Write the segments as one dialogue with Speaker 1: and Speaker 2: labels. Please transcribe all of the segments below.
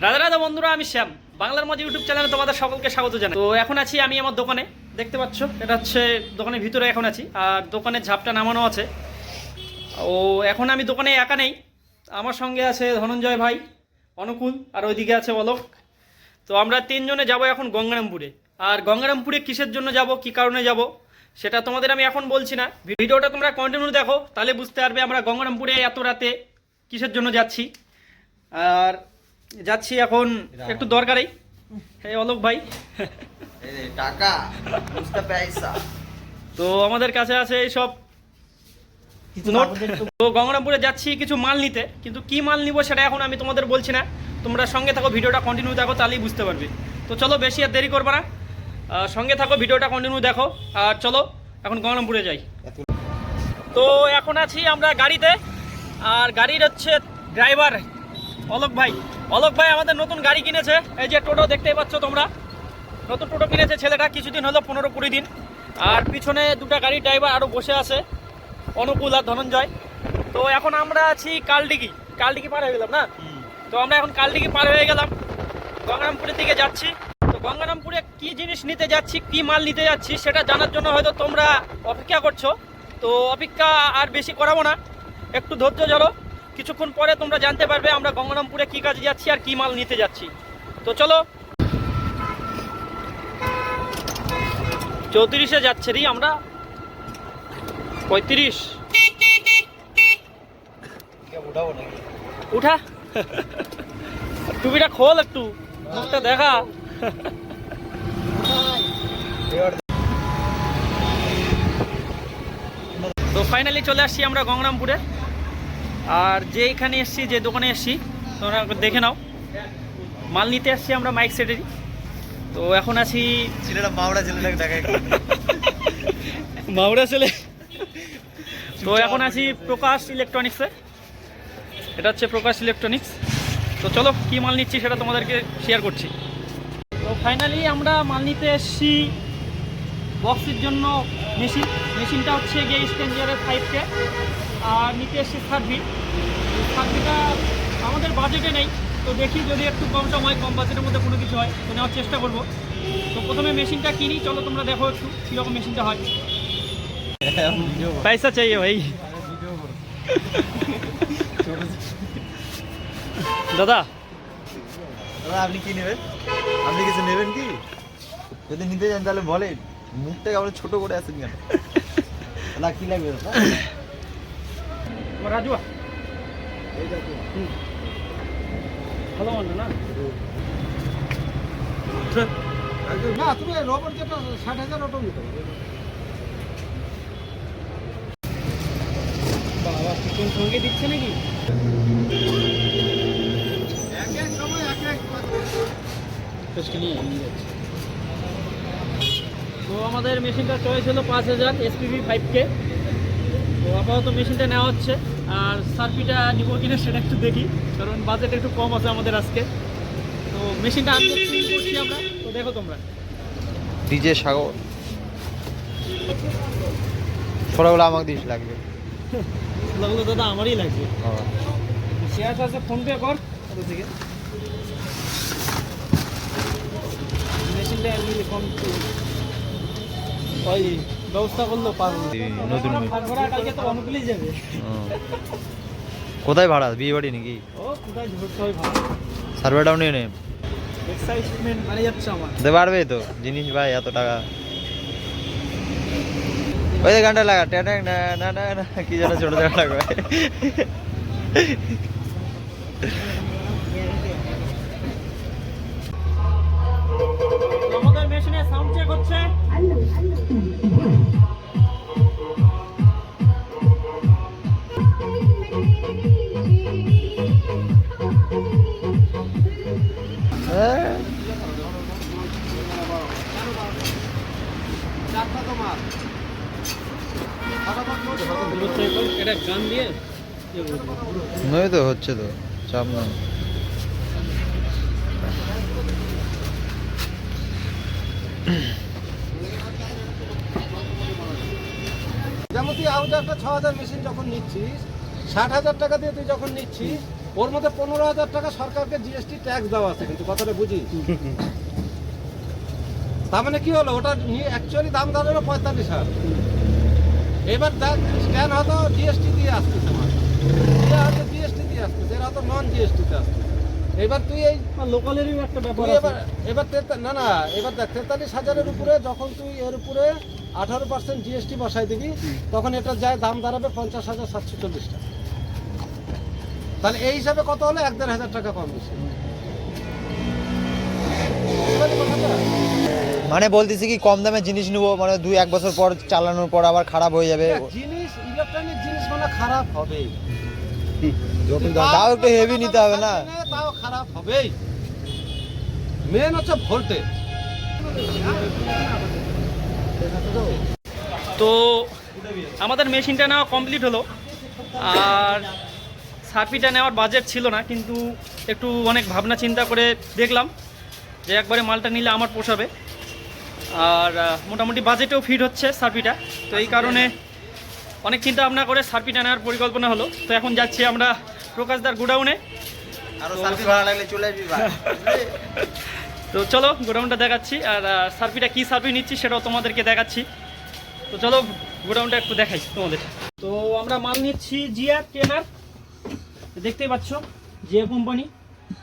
Speaker 1: রাধা রাধা বন্ধুরা, আমি শ্যাম। বাংলার মধ্যে ইউটিউব চ্যানেলে তোমাদের সকলকে স্বাগত জানাই। তো এখন আছি আমি আমার দোকানে, দেখতে পাচ্ছ এটা হচ্ছে দোকানের ভিতরে এখন আছি, আর দোকানের ঝাপটা নামানো আছে। ও এখন আমি দোকানে একা নেই, আমার সঙ্গে আছে ধনঞ্জয় ভাই, অনুকূল, আর ওইদিকে আছে অলোক। তো আমরা তিনজনে যাব এখন গঙ্গারামপুরে। আর গঙ্গারামপুরে কিসের জন্য যাব, কি কারণে যাব, সেটা তোমাদের আমি এখন বলছি না। ভিডিওটা তোমরা কন্টিনিউ দেখো, তাহলে বুঝতে পারবে আমরা গঙ্গারামপুরে এত রাতে কিসের জন্য যাচ্ছি। আর যাচ্ছি এখন একটু দরকারেই। হ্যাঁ অলোক ভাই,
Speaker 2: টাকা বুঝতে পয়সা
Speaker 1: তো আমাদের কাছে আছে এই সব নোট। তো গঙ্গারামপুরে যাচ্ছি কিছু মাল নিতে, কিন্তু কি মাল নিব সেটা এখন আমি তোমাদের বলছি না। তোমরা সঙ্গে থাকো, ভিডিওটা কন্টিনিউ দেখো, তাহলেই বুঝতে পারবে। তো চলো, বেশি আর দেরি করবে না, সঙ্গে থাকো, ভিডিওটা কন্টিনিউ দেখো। আর চলো এখন গঙ্গারামপুরে যাই। তো এখন আছি আমরা গাড়িতে, আর গাড়ির হচ্ছে ড্রাইভার অলোক ভাই। অলোক ভাই আমাদের নতুন গাড়ি কিনেছে, এই যে টোটো দেখতেই পাচ্ছ তোমরা, নতুন টোটো কিনেছে ছেলেটা, কিছুদিন হলো, 15-20 দিন। আর পিছনে দুটা গাড়ি ড্রাইভার আরও বসে আছে, অনুকূল আর ধনঞ্জয়। তো এখন আমরা আছি কালডিগি পার হয়ে গেলাম না? তো আমরা এখন কালডিগি পার হয়ে গেলাম, গঙ্গারামপুরের দিকে যাচ্ছি। তো গঙ্গারামপুরে কি জিনিস নিতে যাচ্ছি, কি মাল নিতে যাচ্ছি, সেটা জানার জন্য হয়তো তোমরা অপেক্ষা করছো। তো অপেক্ষা আর বেশি করাবো না, একটু ধৈর্য ধরো, কিছুক্ষণ পরে তোমরা জানতে পারবে আমরা গঙ্গারামপুরে কি কাজে যাচ্ছি আর কি মাল নিতে যাচ্ছি। তো চলো, 34-এ যাচ্ছে রে, আমরা 35 উঠা। টুপিটা খোল, একটু মুখটা দেখা। তো ফাইনালি চলে আসছি আমরা গঙ্গারামপুরে। আর যেখানে এসছি, যে দোকানে এসছি তোমরা দেখে নাও, মাল নিতে আসছি আমরা মাইক সেটেরই। তো এখন আছি
Speaker 2: ছেলেটা মাওড়া ছেলেটাকে দেখায়
Speaker 1: মাওড়া ছেলে। তো এখন আছি প্রকাশ ইলেকট্রনিক্সে, এটা হচ্ছে প্রকাশ ইলেকট্রনিক্স। তো চলো কি মাল নিচ্ছি সেটা তোমাদেরকে শেয়ার করছি। তো ফাইনালি আমরা মাল নিতে এসছি বক্সের জন্য মেশিনটা হচ্ছে গিয়ে স্টেঞ্জারের 5K, আর নিতে এসছি সার্ভিটা আমাদের বাজেটে নেই। তো দেখি যদি একটু কম সম হয়, কম বাজেটের মধ্যে কোনো কিছু হয় তো নেওয়ার চেষ্টা করবো। তো প্রথমে মেশিনটা কিনি, চলো তোমরা দেখো একটু কীরকম মেশিনটা হয়। পয়সা চাই ভাই। দাদা
Speaker 2: আপনি কি নেবেন? আপনি কিছু নেবেন কি? যদি নিতে চান তাহলে বলেন, মুখটা কেমন ছোট করে আছেন কেন? দাদা কি লাগবে?
Speaker 1: রাজু ভালো মন্দ না?
Speaker 3: না, তুমি রবার যেটা 60,000 ওটা নিতে হবে।
Speaker 1: বাবা চিকেন সঙ্গে দিচ্ছে নাকি?
Speaker 3: এক সময় এক
Speaker 1: তো আমাদের মেশিনটা চয়েস হলো 5000 SPV 5K। তো আপাতত মেশিনটা নেওয়া হচ্ছে, আর সার্ভিটা নিব কিনা সেটা একটু দেখি, কারণ বাজেট একটু কম আছে আমাদের আজকে। তো মেশিনটা আনবক্সিং করছি আমরা, তো দেখো তোমরা।
Speaker 2: ডিজে সাগর ছোটগুলো আমাকে দিস লাগবে।
Speaker 1: লাগলো দাদা, আমারই লাগবে। শেয়ার আছে, ফোনপে কর ওদের থেকে। মেশিনটা কম ওই ব্যবস্থা করলো পারবো
Speaker 2: নতুন
Speaker 1: কালকে তো অনুকূলেই যাবে।
Speaker 2: কোথায় ভাড়া? বিয়ে বাড়ি নাকি?
Speaker 1: ও কোথায় ধরতে হয় ভালো,
Speaker 2: সার্ভেটাও নিয়ে নে,
Speaker 1: এক্সাইটমেন্ট মানে যাচ্ছে আমার।
Speaker 2: দিতে পারবে তো জিনিস ভাই, এত টাকা। ওই যে গানটা লাগা, ট্যাং না না না না, কি যেন ছোট ছোট লাগবে।
Speaker 1: আমাদের মেশিনে সাউন্ড চেক হচ্ছে। এটা গান দিয়ে
Speaker 2: নয় তো, হচ্ছে তো, চাপ না।
Speaker 3: যেমন তুই আউজারটা 6,000 মেশিন যখন নিচ্ছিস, 60,000 টাকা দিয়ে তুই যখন নিচ্ছিস, ওর মধ্যে 15,000 টাকা সরকারকে জিএসটি ট্যাক্স দেওয়া আছে, কিন্তু কথাটা বুঝি। তার মানে কি হলো, ওটা অ্যাকচুয়ালি দাম দাঁড়ালো 45,000। এবার দেখ স্ক্যান হয়তো জিএসটি দিয়ে আসতেছে, হয়তো জিএসটি দিয়ে আসতেছে, এরা হয়তো নন জিএসটিতে আসছে। এবার তুই এই
Speaker 1: লোকালেরই একটা ব্যাপার
Speaker 3: তুই
Speaker 1: আছে।
Speaker 3: এবার না এবার দেখ 43,000-এর উপরে যখন তুই এর উপরে 18% জিএসটি বসাই দিবি, তখন এটা যায় দাম দাঁড়াবে 50,740 টাকা। তাহলে এই হিসাবে কত হলো, 1,500 টাকা কম বেশি।
Speaker 2: মানে বলতেছি কি কম দামে জিনিস নেবো, মানে 2-1 বছর পর চালানোর পর আবার খারাপ হয়ে যাবে।
Speaker 3: জিনিস ইলেকট্রনিক জিনিস মানে খারাপ হবে,
Speaker 2: তাও একটু হেভি নিতে হবে না?
Speaker 3: তাও খারাপ হবেই। মেন হচ্ছে ভোল্টেজ।
Speaker 1: তো আমাদের মেশিনটা নেওয়া কমপ্লিট হলো, আর সার্পিটা নেওয়ার বাজেট ছিল না, কিন্তু একটু অনেক ভাবনা চিন্তা করে দেখলাম যে একবারে মালটা নিলে আমার পোষাবে, আর মোটামুটি বাজেটেও ফিট হচ্ছে সার্পিটা। তো এই কারণে অনেক চিন্তা ভাবনা করে সার্পিটা নেওয়ার পরিকল্পনা হলো। তো এখন যাচ্ছি আমরা প্রকাশদার গোডাউনে।
Speaker 2: আরো সার্ভি ভালো লাগলে চলে আসবি ভাই।
Speaker 1: তো চলো গোডাউনটা দেখাচ্ছি, আর সার্পিটা কী সার্ভি নিচ্ছি সেটাও তোমাদেরকে দেখাচ্ছি। তো চলো গোডাউনটা একটু দেখাই তোমাদের। তো আমরা মাল নিচ্ছি জিআর টেনার, দেখতেই পাচ্ছ জিআর কোম্পানি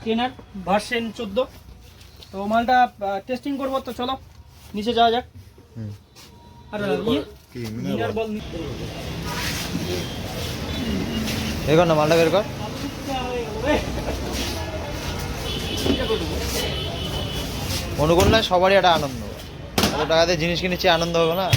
Speaker 1: টেনার ভার্সন 14। তো মালটা টেস্টিং করবো, তো চলো নিচে যাওয়া যাক। আর মিনার বল
Speaker 2: দেখো না মালটা বের কর। অনুকূল না, সবারই একটা আনন্দ। এত টাকাতে জিনিস কিনেছি, আনন্দ হবে না?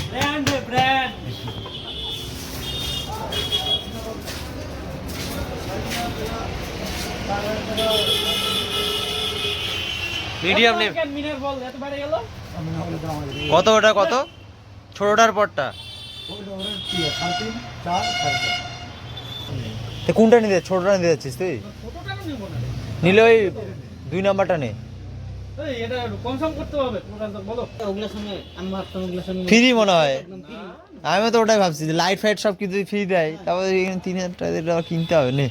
Speaker 2: মিডিয়াম নেই।
Speaker 1: মিনার বল এত বেড়ে গেল।
Speaker 2: কত ওটা, কত ছোটটার পরটা? কোনটা নিতে, ছোটটা নিতে যাচ্ছিস তুই? নিলে ওই 2 নাম্বারটা নে।
Speaker 1: এটা কনফার্ম করতে হবে, বলো।
Speaker 2: ফ্রি মনে হয়, আমি তো ওটাই ভাবছি, লাইট ফাইট সব কিছু ফ্রি দেয়, তারপরে 3,000 টাকা কিনতে হবে। নে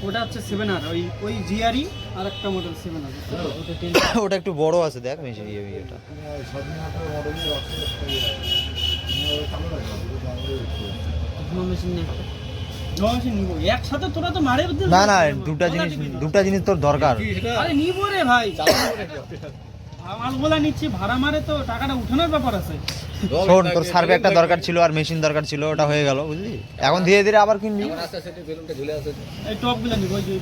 Speaker 1: ওটা হচ্ছে 7R, ওই জিআরই আর একটা মডেল 7R।
Speaker 2: ওটা একটু বড় আছে, দেখ মেশিন এটা।
Speaker 1: একসাথে তোরা তো মারে
Speaker 2: না না, দুটা জিনিস তোর দরকার।
Speaker 1: আরে নিবো রে ভাই, মালগুলা নিচ্ছি, ভাড়া মারে তো টাকাটা উঠানোর ব্যাপার আছে।
Speaker 2: শোন, তোর সার্ভে একটা দরকার ছিল আর মেশিন দরকার ছিল, ওটা হয়ে গেল, বুঝলি? এখন ধীরে ধীরে আবার কিনবি।
Speaker 1: এই টপগুলা নিবো, ওই যে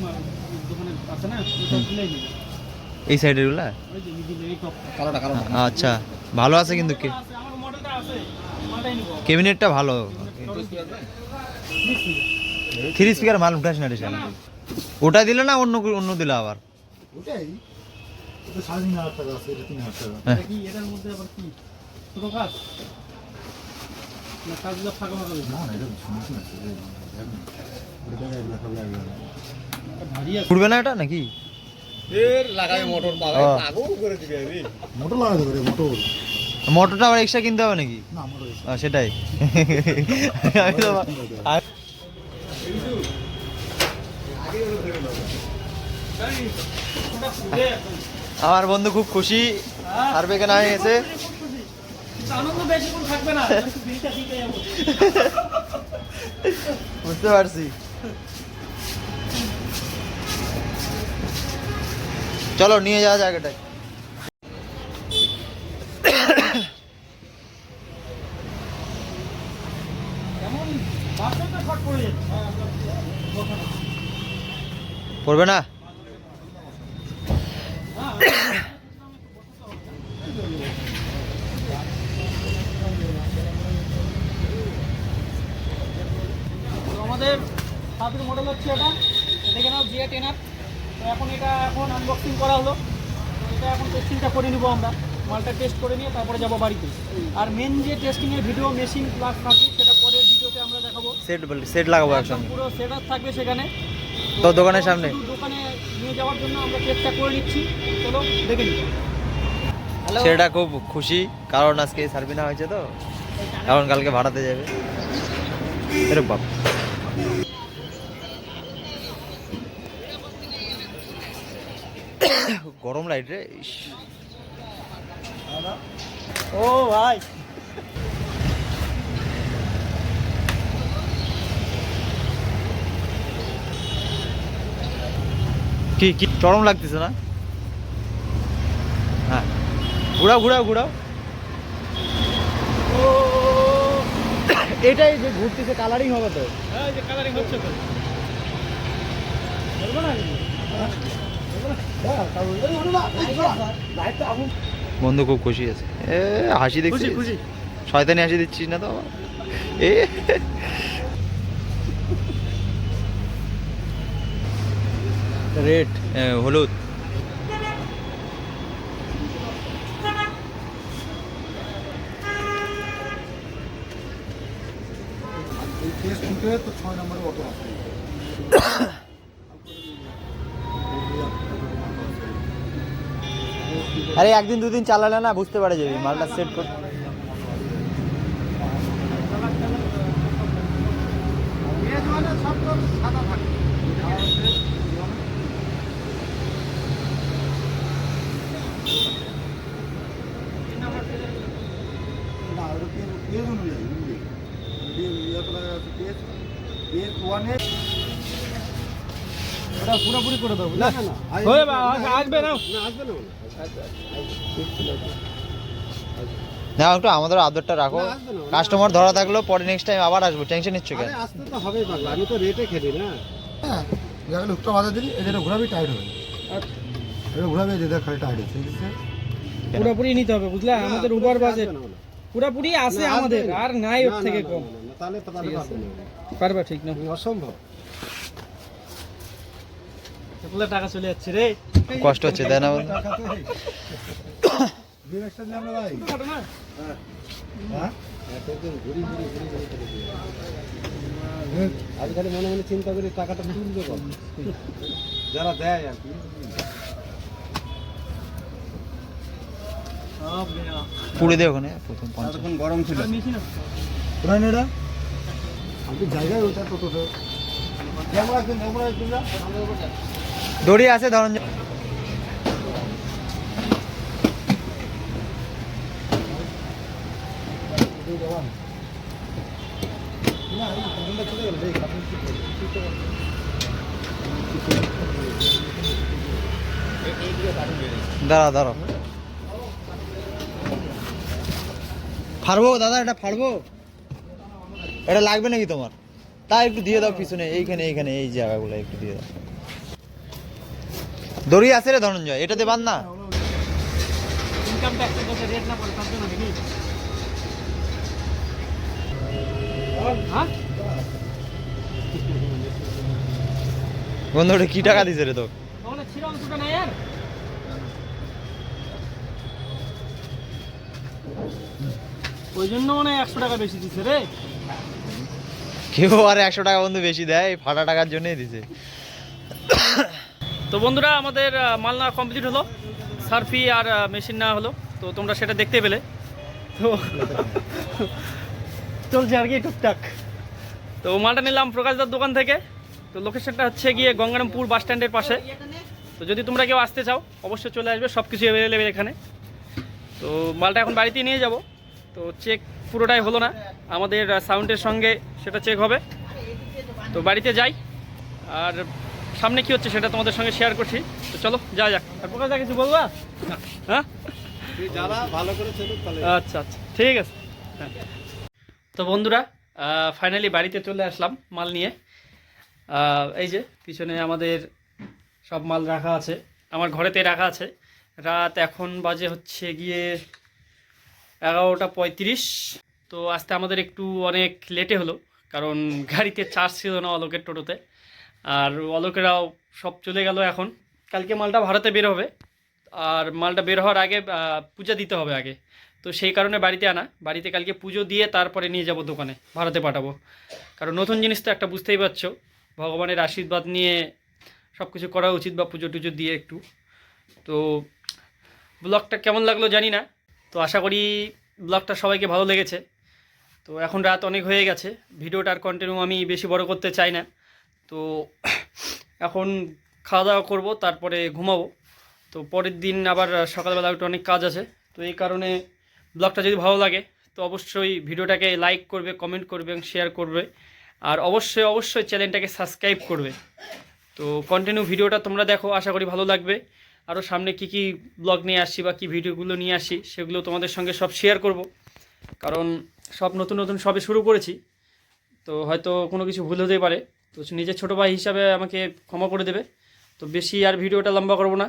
Speaker 1: দোকানে আছে না, ওই টপগুলাই নিবো।
Speaker 2: এই সাইডের গুলা?
Speaker 1: ওই যে মিডিলে এই টপ।
Speaker 2: আচ্ছা, ভালো আছে কিন্তু
Speaker 1: আমার মডেলটা আছে, মালটাই নিবো।
Speaker 2: ক্যাবিনেটটা ভালো। 3 স্পিকার মাল উঠাস না রে শালা। ওটা দিলে না অন্য দিলে আবার?
Speaker 3: ওটাই, এটা 3,500 টাকা আছে, এটা 3,000 টাকা।
Speaker 1: এটা কি এটার মধ্যে আবার কি ছোট কাজ না, কাজগুলো ফাঁকা ফাঁকা
Speaker 3: না না, এটা শুনছি না, এটা লেখা লাগবে না।
Speaker 1: ভারী আছে।
Speaker 2: উঠবে না এটা নাকি?
Speaker 3: এর লাগাই মোটর পাবে, আগু করে দিবে রে। মোটর লাগা দেবে রে, মোটর।
Speaker 2: মোটরটা আবার এক্সট্রা কিনতে হবে নাকি?
Speaker 3: না, মোটর।
Speaker 2: সেটাই। আমি তো আমার বন্ধু খুব খুশি, সার্ভে কেনা হয়ে গেছে।
Speaker 1: আনন্দ বেশিক্ষণ থাকবে না, বিলটা দিতে যাবো।
Speaker 2: বুঝতে পারছি। চলো নিয়ে যাওয়া যাক এটাই।
Speaker 1: এমন বাসটা শর্ট পড়ে যাচ্ছে।
Speaker 2: পড়বে না?
Speaker 1: আমাদের সাথের মডেল হচ্ছে এটা, দেখে নাও জিআর টেনার। তো এখন এটা আনবক্সিং করা হলো, তো এটা এখন টেস্টিংটা করে নিব আমরা। মালটা টেস্ট করে নিয়ে তারপরে যাবো বাড়িতে। আর মেন যে টেস্টিংয়ের ভিডিও, মেশিন প্লাস থাকবে, সেটা পরের ভিডিওতে আমরা দেখাবো।
Speaker 2: সেট লাগাবো একসঙ্গে,
Speaker 1: পুরো সেটআপ থাকবে সেখানে।
Speaker 2: তো দোকানের সামনে
Speaker 1: দোকানে নিয়ে যাওয়ার জন্য আমরা চেষ্টা করে নিচ্ছি, চলো দেখে নিই।
Speaker 2: সেটা খুব খুশি, কারণ আজকে সার্ভে না হয়েছে, তো এখন কালকে ভাড়াতে যাবে। আরে বাপ, গরম লাইট রে। ইস।
Speaker 1: ও ভাই
Speaker 2: কি কি চরম লাগতেছে না? হ্যাঁ, ঘুরাও ঘুরাও ঘুরাও।
Speaker 1: ও
Speaker 2: এটাই যে ঘুরতেছে, কালারিং হবে তো।
Speaker 1: হ্যাঁ এই যে কালারিং হচ্ছে তো বলবো না
Speaker 2: বন্ধু খুব খুশি আছে, এ হাসি
Speaker 1: খুশি
Speaker 2: দেখছিস?
Speaker 1: খুশি
Speaker 2: শয়তানি হাসি দিচ্ছিস না তো আবার? এ রেড, হলুদ।
Speaker 3: তো 6 নম্বরে অটো আছে।
Speaker 2: আরে একদিন দুদিন চালালে না বুঝতে পারা যাবে মালটা সেট কর।
Speaker 3: সব তো সাদা থাকে। না ওটা পেজ অনুযায়ী ওটা পুরোপুরি করে দেবো। না না না
Speaker 1: হয়ে আসবে না
Speaker 3: না, আসবে না।
Speaker 2: না একটু আমাদের আদরটা রাখো,
Speaker 3: না, আসবে না।
Speaker 2: কাস্টমার ধরা থাকলো পরে নেক্সট টাইম আবার আসবো, টেনশন নিচ্ছ কেন?
Speaker 3: আরে আসতে তো হবেই পাগলা, আমি তো রেটে খেলি না।
Speaker 4: হ্যাঁ, জায়গায় লুকটা বাধা দিলি, এটা ঘোরাবি টাইট হবে। এটা ঘোরাবি, যেটা খালি টাইট হচ্ছে, বুঝছে?
Speaker 1: পুরোপুরি নিতে হবে বুঝলা,
Speaker 3: না,
Speaker 1: আমাদের
Speaker 3: পুরোপুরি
Speaker 1: ওভার বাজেট
Speaker 3: আসবে না, না।
Speaker 1: পুরোপুরি আছে
Speaker 3: না, আসবে
Speaker 1: আমাদের,
Speaker 3: না।
Speaker 1: আর নাই ওর
Speaker 3: না,
Speaker 1: থেকে
Speaker 3: না,
Speaker 1: কম
Speaker 3: না, না, তাহলে
Speaker 1: ঠিক
Speaker 3: পারবে
Speaker 1: আছে।
Speaker 3: না।
Speaker 1: পারবা ঠিক না,
Speaker 3: অসম্ভব।
Speaker 1: এগুলো টাকা চলে যাচ্ছে রে।
Speaker 2: কষ্ট হচ্ছে তাই না বন্ধু?
Speaker 4: দুই একটা দিলাম না ভাই।
Speaker 1: কাটো না।
Speaker 4: হ্যাঁ?
Speaker 3: এতদিন ঘুরি ঘুরি ঘুরি ঘুরি করে দিয়ে। আমি খালি মনে মনে চিন্তা করি টাকাটা তুলবে কম, যারা দেয় আর কি।
Speaker 1: সব নেওয়া।
Speaker 2: পুড়ে দে ওখানে প্রথম 50।
Speaker 3: তখন গরম ছিল।
Speaker 1: আর মিশি না।
Speaker 4: কোথায় না এটা? আমি জায়গায় ওইটা তো তোদের। ক্যামেরা একদিন না?
Speaker 2: দড়ি আছে ধরুন।
Speaker 4: না, এই কার্টুনটা চলে গেল, এই কার্টুন কি করবে?
Speaker 2: দাঁড়া দাঁড়াও, ফাড়বো দাদা, এটা ফাড়বো, এটা লাগবে নাকি তোমার? তাই একটু দিয়ে দাও পিছনে, এইখানে এইখানে এই জায়গাগুলো একটু দিয়ে দাও। দড়ি আছে রে ধনঞ্জয়, এটাতে বাঁধ না।
Speaker 1: ইনকাম ট্যাক্সের কাছে রেট না পড়ে তার জন্য নাকি? হ্যাঁ
Speaker 2: বন্ধু ওটা কি টাকা দিছে রে তো?
Speaker 1: ওখানে ছিল অংশটা নাই আর ওই জন্য মানে 100 টাকা বেশি দিছে রে।
Speaker 2: কেউ আর 100 টাকা বন্ধু বেশি দেয়, এই ফাটা টাকার জন্যই দিছে।
Speaker 1: তো বন্ধুরা আমাদের মাল নেওয়া কমপ্লিট হলো, সার্ফি আর মেশিন নেওয়া হলো, তো তোমরা সেটা দেখতে পেলে। তো চলছে আর কি টুকটাক। তো মালটা নিলাম প্রকাশদার দোকান থেকে। তো লোকেশনটা হচ্ছে গিয়ে গঙ্গারামপুর বাস স্ট্যান্ডের পাশে। তো যদি তোমরা কেউ আসতে চাও অবশ্যই চলে আসবে, সব কিছু অ্যাভেলেবেল এখানে। তো মালটা এখন বাড়িতে নিয়ে যাব। তো চেক পুরোটাই হলো না, আমাদের সাউন্ডের সঙ্গে সেটা চেক হবে। তো বাড়িতে যাই, আর সামনে কি হচ্ছে সেটা তোমাদের সঙ্গে শেয়ার করছি। তো চলো যা যাক। আর প্রকাশদা কিছু বলবা? হ্যাঁ
Speaker 3: যারা ভালো করে চলুক তাহলে।
Speaker 1: আচ্ছা আচ্ছা ঠিক আছে। হ্যাঁ তো বন্ধুরা ফাইনালি বাড়িতে চলে আসলাম মাল নিয়ে। এই যে পিছনে আমাদের সব মাল রাখা আছে, আমার ঘরেতে রাখা আছে। রাত এখন বাজে হচ্ছে গিয়ে 11:35। তো আসতে আমাদের একটু অনেক লেটে হলো, কারণ গাড়িতে চার্জ ছিল না অলোকের টোটোতে। আর অলোকেরাও সব চলে গেল এখন। কালকে মালটা ভাড়াতে বের হবে, আর মালটা বের হওয়ার আগে পূজা দিতে হবে আগে। তো সেই কারণে বাড়িতে আনা, বাড়িতে কালকে পুজো দিয়ে তারপরে নিয়ে যাব দোকানে, ভাড়াতে পাঠাবো। কারণ নতুন জিনিস তো একটা, বুঝতেই পারছো, ভগবানের আশীর্বাদ নিয়ে সব কিছু করা উচিত, বা পুজো টুজো দিয়ে একটু। তো ব্লগটা কেমন লাগলো জানি না, তো আশা করি ব্লগটা সবাইকে ভালো লেগেছে। তো এখন রাত অনেক হয়ে গেছে, ভিডিওটা আর কন্টিনিউ আমি বেশি বড় করতে চাই না। তো এখন খাওয়া দাওয়া করবো, তারপরে ঘুমাবো। তো পরের দিন আবার সকালবেলা একটু অনেক কাজ আছে। তো এই কারণে ব্লগটা যদি ভালো লাগে তো অবশ্যই ভিডিওটাকে লাইক করবে, কমেন্ট করবে এবং শেয়ার করবে। আর অবশ্যই অবশ্যই চ্যানেলটাকে সাবস্ক্রাইব করবে। তো কন্টিনিউ ভিডিওটা তোমরা দেখো, আশা করি ভালো লাগবে। আরও সামনে কি ব্লগ নিয়ে আসি বা কী ভিডিওগুলো নিয়ে আসি সেগুলো তোমাদের সঙ্গে সব শেয়ার করব, কারণ সব নতুন নতুন সবে শুরু করেছি। তো হয়তো কোনো কিছু ভুল হতেই পারে, তো নিজের ছোটো ভাই হিসাবে আমাকে ক্ষমা করে দেবে। তো বেশি আর ভিডিওটা লম্বা করব না।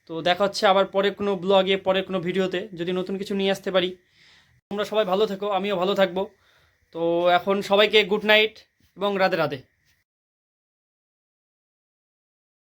Speaker 1: তো দেখা হচ্ছে আবার পরে কোনো ব্লগে, পরে কোনো ভিডিওতে যদি নতুন কিছু নিয়ে আসতে পারি। তোমরা সবাই ভালো থেকো, আমিও ভালো থাকবো। তো এখন সবাইকে গুড নাইট এবং রাধে রাধে।